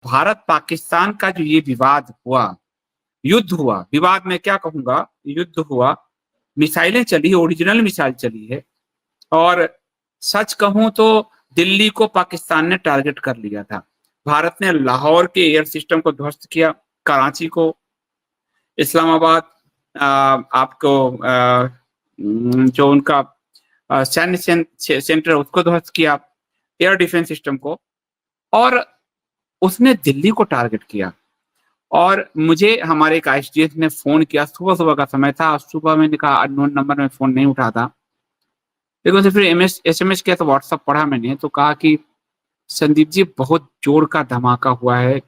भारत पाकिस्तान का जो ये विवाद हुआ, युद्ध हुआ, विवाद मैं क्या कहूंगा, युद्ध हुआ, मिसाइलें चली, ओरिजिनल मिसाइल चली है। और सच कहूं तो दिल्ली को पाकिस्तान ने टारगेट कर लिया था। भारत ने लाहौर के एयर सिस्टम को ध्वस्त किया, कराची को, इस्लामाबाद, आपको जो उनका सैन्य सेंटर उसको ध्वस्त किया, एयर डिफेंस सिस्टम को, और उसने दिल्ली को टारगेट किया। और मुझे हमारे एक आईएसडीएस ने फोन किया, सुबह सुबह का समय था, सुबह मैंने कहा अननोन नंबर में फोन नहीं उठाता, लेकिन उसे फिर एसएमएस किया तो व्हाट्सएप पढ़ा मैंने, तो कहा कि संदीप जी बहुत जोर का धमाका हुआ है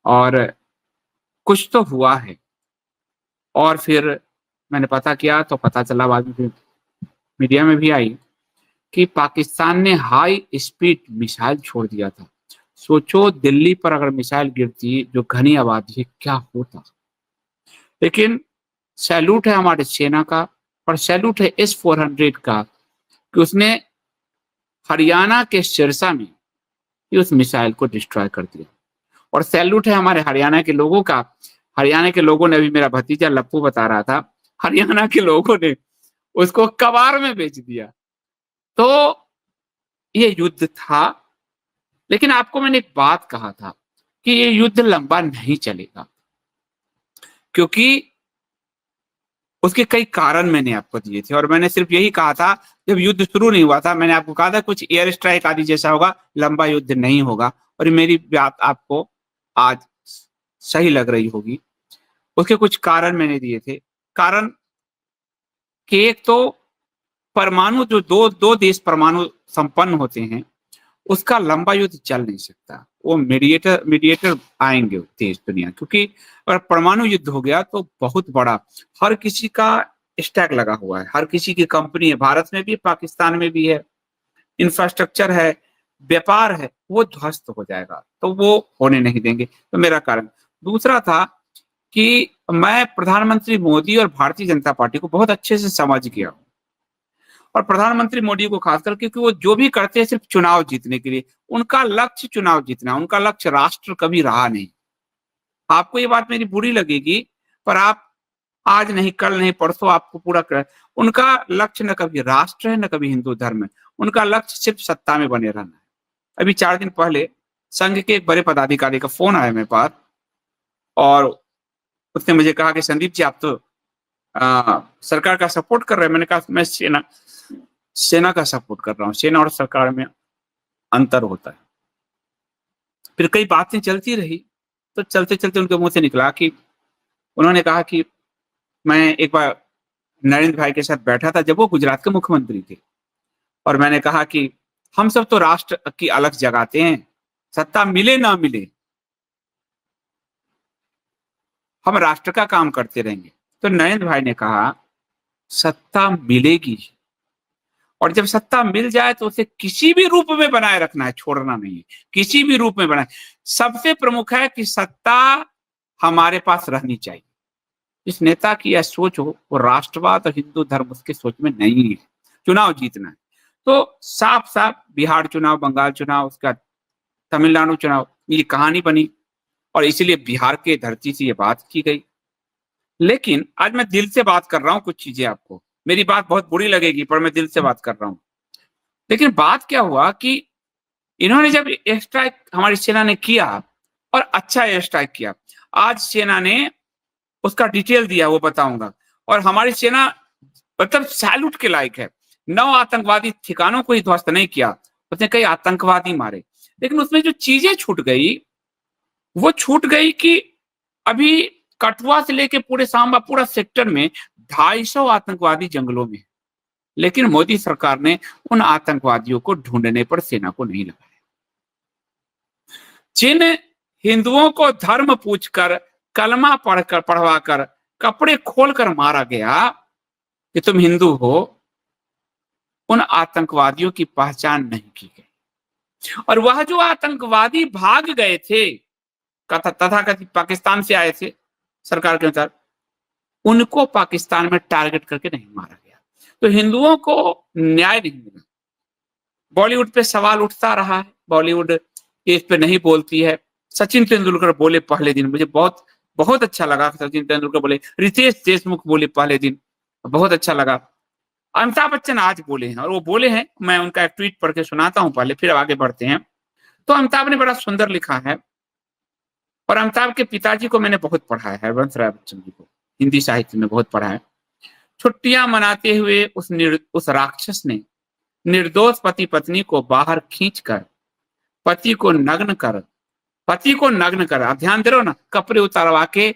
और कुछ तो हुआ है। और फिर मैंने पता किया तो पता चला, बाद में फिर मीडिया में भी आई कि पाकिस्तान ने हाई स्पीड मिसाइल छोड़ दिया था। सोचो दिल्ली पर अगर मिसाइल गिरती, जो घनी आबादी है, क्या होता। लेकिन सैल्यूट है हमारे सेना का, और सैल्यूट है S-400 का कि उसने हरियाणा के सिरसा में उस मिसाइल को डिस्ट्रॉय कर दिया। और सैल्यूट है हमारे हरियाणा के लोगों का, हरियाणा के लोगों ने, अभी मेरा भतीजा लप्पू बता रहा था, हरियाणा के लोगों ने उसको कबाड़ में बेच दिया। तो ये युद्ध था, लेकिन आपको मैंने एक बात कहा था कि ये युद्ध लंबा नहीं चलेगा, क्योंकि उसके कई कारण मैंने आपको दिए थे। और मैंने सिर्फ यही कहा था, जब युद्ध शुरू नहीं हुआ था, मैंने आपको कहा था कुछ एयर स्ट्राइक आदि जैसा होगा, लंबा युद्ध नहीं होगा। और मेरी बात आपको आज सही लग रही होगी। उसके कुछ कारण मैंने दिए थे। कारण कि एक तो परमाणु, जो दो दो देश परमाणु संपन्न होते हैं, उसका लंबा युद्ध चल नहीं सकता। वो मीडिएटर आएंगे देश दुनिया, क्योंकि अगर परमाणु युद्ध हो गया तो बहुत बड़ा, हर किसी का स्टैक लगा हुआ है, हर किसी की कंपनी है, भारत में भी, पाकिस्तान में भी है, इंफ्रास्ट्रक्चर है, व्यापार है, वो ध्वस्त हो जाएगा। तो वो होने नहीं देंगे। तो मेरा कारण दूसरा था कि मैं प्रधानमंत्री मोदी और भारतीय जनता पार्टी को बहुत अच्छे से समझ गया, और प्रधानमंत्री मोदी को खासकर, क्योंकि वो जो भी करते हैं सिर्फ चुनाव जीतने के लिए, उनका लक्ष्य चुनाव जीतना, उनका लक्ष्य राष्ट्र कभी रहा नहीं। आपको ये बात मेरी बुरी लगेगी, पर आप आज नहीं, कल नहीं, परसों आपको पूरा कर, उनका लक्ष्य न कभी राष्ट्र है, न कभी हिंदू धर्म है, उनका लक्ष्य सिर्फ सत्ता में बने रहना है। अभी 4 दिन पहले संघ के एक बड़े पदाधिकारी का फोन आया मेरे पास, और उसने मुझे कहा कि संदीप जी आप तो सरकार का सपोर्ट कर रहे हैं। मैंने कहा मैं सेना का सपोर्ट कर रहा हूँ, सेना और सरकार में अंतर होता है। फिर कई बातें चलती रही, तो चलते चलते उनके मुंह से निकला कि उन्होंने कहा कि मैं एक बार नरेंद्र भाई के साथ बैठा था जब वो गुजरात के मुख्यमंत्री थे, और मैंने कहा कि हम सब तो राष्ट्र की अलग जगाते हैं, सत्ता मिले ना मिले हम राष्ट्र का काम करते रहेंगे। तो नरेंद्र भाई ने कहा सत्ता मिलेगी, और जब सत्ता मिल जाए तो उसे किसी भी रूप में बनाए रखना है, छोड़ना नहीं है, किसी भी रूप में बनाए। सबसे प्रमुख है कि सत्ता हमारे पास रहनी चाहिए। इस नेता की यह सोच हो, वो राष्ट्रवाद और हिंदू धर्म उसके सोच में नहीं है, चुनाव जीतना है। तो साफ साफ बिहार चुनाव, बंगाल चुनाव, उसका तमिलनाडु चुनाव, ये कहानी बनी, और इसीलिए बिहार के धरती से ये बात की गई। लेकिन आज मैं दिल से बात कर रहा हूं, कुछ चीजें आपको, मेरी बात बहुत बुरी लगेगी, पर मैं दिल से बात कर रहा हूं। लेकिन बात क्या हुआ कि इन्होंने जब एयर स्ट्राइक हमारी सेना ने किया, और अच्छा एयर स्ट्राइक किया, आज सेना ने उसका डिटेल दिया, वो बताऊंगा। और हमारी सेना मतलब सैल्यूट के लायक है। 9 आतंकवादी ठिकानों को ही ध्वस्त नहीं किया, उसने कई आतंकवादी मारे। लेकिन उसमें जो चीजें छूट गई, वो छूट गई कि अभी कठुआ से लेके पूरे सांबा, पूरा सेक्टर में 250 आतंकवादी जंगलों में है। लेकिन मोदी सरकार ने उन आतंकवादियों को ढूंढने पर सेना को नहीं लगाया। जिन हिंदुओं को धर्म पूछकर, कलमा पढ़कर, पढ़वाकर, कपड़े खोलकर मारा गया कि तुम हिंदू हो, उन आतंकवादियों की पहचान नहीं की गई। और वह जो आतंकवादी भाग गए थे, तथाकथित पाकिस्तान से आए थे सरकार के अनुसार, उनको पाकिस्तान में टारगेट करके नहीं मारा गया। तो हिंदुओं को न्याय नहीं मिला। बॉलीवुड पे सवाल उठता रहा है, बॉलीवुड इस पे नहीं बोलती है, सचिन तेंदुलकर बोले पहले दिन, मुझे बहुत बहुत अच्छा लगा। सचिन तेंदुलकर बोले, रितेश देशमुख बोले पहले दिन, बहुत अच्छा लगा। अमिताभ बच्चन आज बोले हैं, और वो बोले हैं, मैं उनका एक ट्वीट पढ़ के सुनाता हूं पहले, फिर आगे बढ़ते हैं। तो अमिताभ ने बड़ा सुंदर लिखा है, और अमिताभ के पिताजी को मैंने बहुत पढ़ा है, हरवंश राय बच्चन जी को हिंदी साहित्य में बहुत पढ़ा है। छुट्टियां मनाते हुए उस राक्षस ने निर्दोष पति पत्नी को बाहर खींचकर पति को नग्न कर आप ध्यान दे रहे हो ना, कपड़े उतारवा के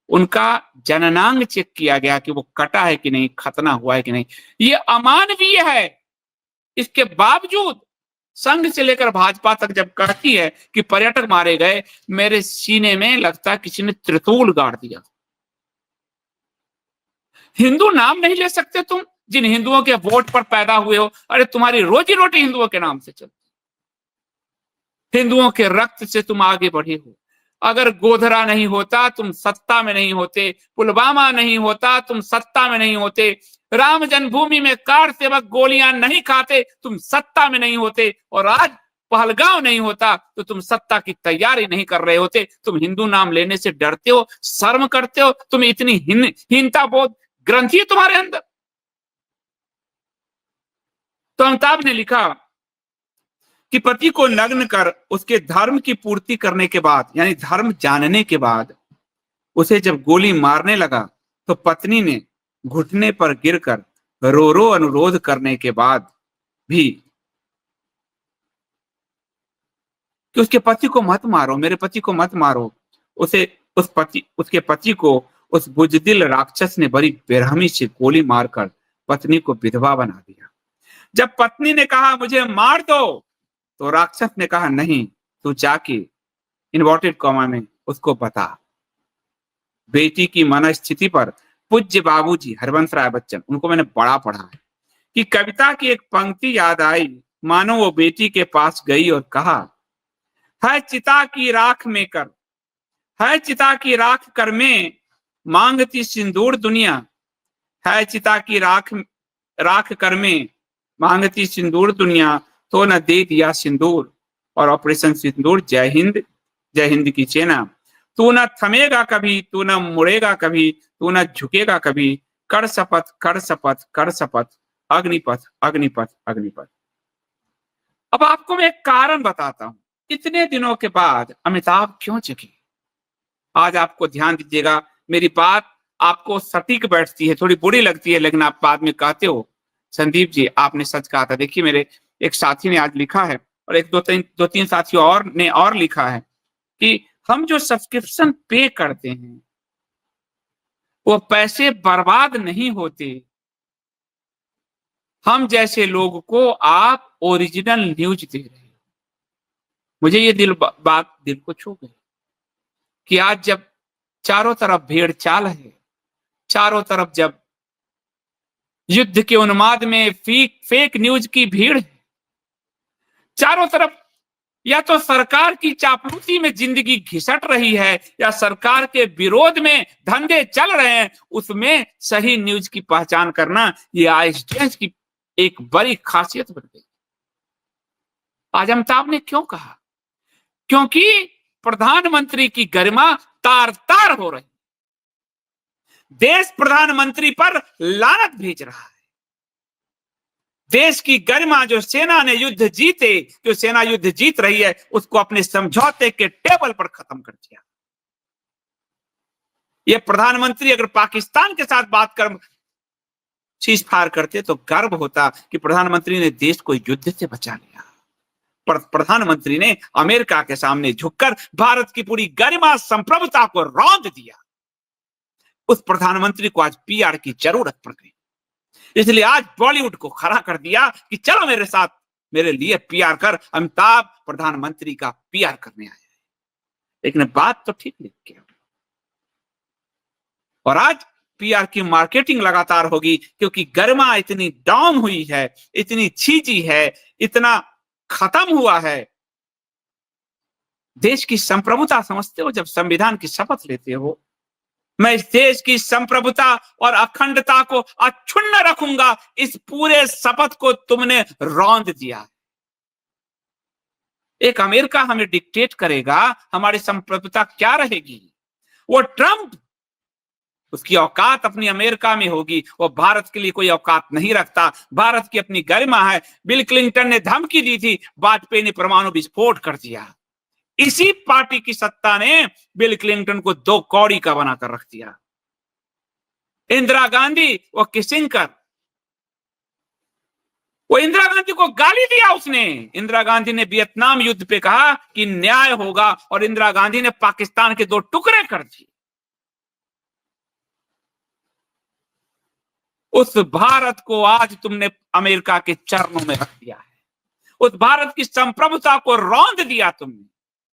उनका जननांग चेक किया गया कि वो कटा है कि नहीं, खतना हुआ है कि नहीं। ये अमानवीय है। इसके बावजूद संघ से लेकर भाजपा तक जब कहती है कि पर्यटक मारे गए, मेरे सीने में लगता है किसी ने त्रिशूल गाड़ दिया। हिंदू नाम नहीं ले सकते तुम, जिन हिंदुओं के वोट पर पैदा हुए हो। अरे तुम्हारी रोजी रोटी हिंदुओं के नाम से चलती, हिंदुओं के रक्त से तुम आगे बढ़े हो। अगर गोधरा नहीं होता तुम सत्ता में नहीं होते, पुलवामा नहीं होता तुम सत्ता में नहीं होते, राम जन्मभूमि में कार सेवक गोलियां नहीं खाते तुम सत्ता में नहीं होते, और आज पहलगांव नहीं होता तो तुम सत्ता की तैयारी नहीं कर रहे होते। तुम हिंदू नाम लेने से डरते हो, शर्म करते हो, तुम इतनी हीनता बोध ग्रंथि है तुम्हारे अंदर। तो अमिताभ ने लिखा कि पति को नग्न कर उसके धर्म की पूर्ति करने के बाद, यानी धर्म जानने के बाद, उसे जब गोली मारने लगा तो पत्नी ने घुटने पर गिरकर रो रो अनुरोध करने के बाद भी कि उसके पति को मत मारो, मेरे पति को मत मारो, उसके पति को उस बुजदिल राक्षस ने बड़ी बेरहमी से गोली मारकर पत्नी को विधवा बना दिया। जब पत्नी ने कहा मुझे मार दो, तो राक्षस ने कहा नहीं, तू जाके इन्वर्टेड कॉमा में उसको बता। बेटी की मनस्थिति पर पूज्य बाबूजी हरवंश राय बच्चन, उनको मैंने बड़ा पढ़ा है, कि कविता की एक पंक्ति याद आई, मानो वो बेटी के पास गई और कहा, है चिता की राख में कर, है चिता की राख कर में मांगती सिंदूर दुनिया, है चिता की राख कर में मांगती सिंदूर दुनिया, तो न दे दिया सिंदूर, और ऑपरेशन सिंदूर जय हिंद की सेना। तू न थमेगा कभी, तू न मुड़ेगा कभी, तू न झुकेगा कभी, कर शपथ कर शपथ कर शपथ, अग्निपथ अग्निपथ अग्निपथ। अब आपको मैं एक कारण बताता हूं, इतने दिनों के बाद अमिताभ क्यों जगे। आज आपको ध्यान दीजिएगा, मेरी बात आपको सटीक बैठती है, थोड़ी बुरी लगती है, लेकिन आप बाद में कहते हो संदीप जी आपने सच कहा था। देखिए, मेरे एक साथी ने आज लिखा है, और एक दो तीन साथियों और ने और लिखा है कि हम जो सब्सक्रिप्शन पे करते हैं वो पैसे बर्बाद नहीं होते। हम जैसे लोग को आप ओरिजिनल न्यूज दे रहे हो। मुझे ये बात दिल को छू गई कि आज जब चारों तरफ भेड़ चाल है, चारों तरफ जब युद्ध के उन्माद में फेक न्यूज की भीड़ है, चारों तरफ या तो सरकार की चापलूसी में जिंदगी घिसट रही है, या सरकार के विरोध में धंधे चल रहे हैं, उसमें सही न्यूज की पहचान करना ये आइंस्टाइन की एक बड़ी खासियत बन गई। आज अमिताभ ने क्यों कहा? क्योंकि प्रधानमंत्री की गरिमा तार तार हो रही, देश प्रधानमंत्री पर लानत भेज रहा है। देश की गरिमा जो सेना ने युद्ध जीते, जो सेना युद्ध जीत रही है, उसको अपने समझौते के टेबल पर खत्म कर दिया। ये प्रधानमंत्री अगर पाकिस्तान के साथ बात कर सीज फायर करते तो गर्व होता कि प्रधानमंत्री ने देश को युद्ध से बचा लिया। पर प्रधानमंत्री ने अमेरिका के सामने झुककर भारत की पूरी गरिमा संप्रभुता को रौंद दिया। उस प्रधानमंत्री को आज पीआर की जरूरत पड़ गई, इसलिए आज बॉलीवुड को खड़ा कर दिया कि चलो मेरे साथ, मेरे लिए पीआर कर। अमिताभ प्रधानमंत्री का पीआर करने आया है, लेकिन बात तो ठीक लिख के, और आज पीआर की मार्केटिंग लगातार होगी, क्योंकि गरिमा इतनी डाउन हुई है, इतनी छीजी है, इतना खत्म हुआ है। देश की संप्रभुता समझते हो, जब संविधान की शपथ लेते हो, मैं इस देश की संप्रभुता और अखंडता को अक्षुण्ण रखूंगा, इस पूरे शपथ को तुमने रौंद दिया। एक अमेरिका हमें डिक्टेट करेगा, हमारी संप्रभुता क्या रहेगी? वो ट्रंप, उसकी औकात अपनी अमेरिका में होगी, वो भारत के लिए कोई औकात नहीं रखता। भारत की अपनी गरिमा है। बिल क्लिंटन ने धमकी दी थी, वाजपेयी ने परमाणु विस्फोट कर दिया। इसी पार्टी की सत्ता ने बिल क्लिंटन को 2 कौड़ी का बनाकर रख दिया। इंदिरा गांधी, वो किसिंकर, वो इंदिरा गांधी को गाली दिया उसने। इंदिरा गांधी ने वियतनाम युद्ध पे कहा कि न्याय होगा, और इंदिरा गांधी ने पाकिस्तान के 2 टुकड़े कर दिए। उस भारत को आज तुमने अमेरिका के चरणों में रख दिया है। उस भारत की संप्रभुता को रौंद दिया तुमने।